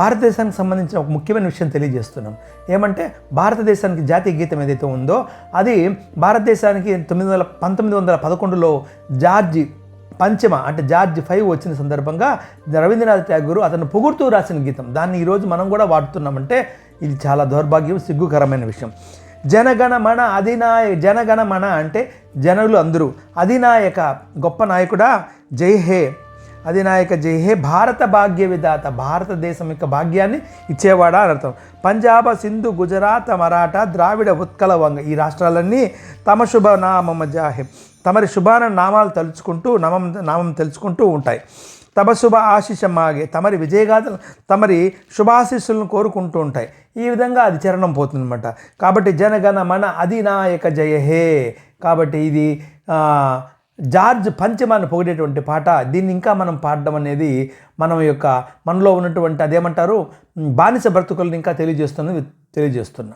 భారతదేశానికి సంబంధించిన ఒక ముఖ్యమైన విషయం తెలియజేస్తున్నాం. ఏమంటే భారతదేశానికి జాతీయ గీతం ఏదైతే ఉందో అది భారతదేశానికి 1911లో జార్జ్ పంచమ అంటే జార్జ్ 5 వచ్చిన సందర్భంగా రవీంద్రనాథ్ ఠాగూర్ అతను పొగుడుతూ రాసిన గీతం. దాన్ని ఈరోజు మనం కూడా వాడుతున్నామంటే ఇది చాలా దౌర్భాగ్యం, సిగ్గుకరమైన విషయం. జనగణమన జనగణమన అంటే జనులు అందరూ, అధినాయక గొప్ప నాయకుడా జై హే, అధినాయక జై హే, భారత భాగ్య విధాత భారతదేశం యొక్క భాగ్యాన్ని ఇచ్చేవాడా అని అర్థం. పంజాబ, సింధు, గుజరాత్, మరాఠా, ద్రావిడ, ఉత్కల, వంగ ఈ రాష్ట్రాలన్నీ తమ శుభనామమ జాహే తమరి శుభాన నామాలు తలుచుకుంటూ నామం తెలుసుకుంటూ ఉంటాయి. తమ శుభ ఆశీషమాగే తమరి విజయగాథలు తమరి శుభాశీస్సులను కోరుకుంటూ ఉంటాయి. ఈ విధంగా అది చరణం పోతుందన్నమాట. కాబట్టి జనగణ మన అధినాయక జయ హే. కాబట్టి ఇది జార్జ్ పంచమాన్ని పొగిడేటువంటి పాట. దీన్ని ఇంకా మనం పాడడం అనేది మనలో ఉన్నటువంటి అదేమంటారు బానిస బ్రతుకులను ఇంకా తెలియజేస్తున్నా.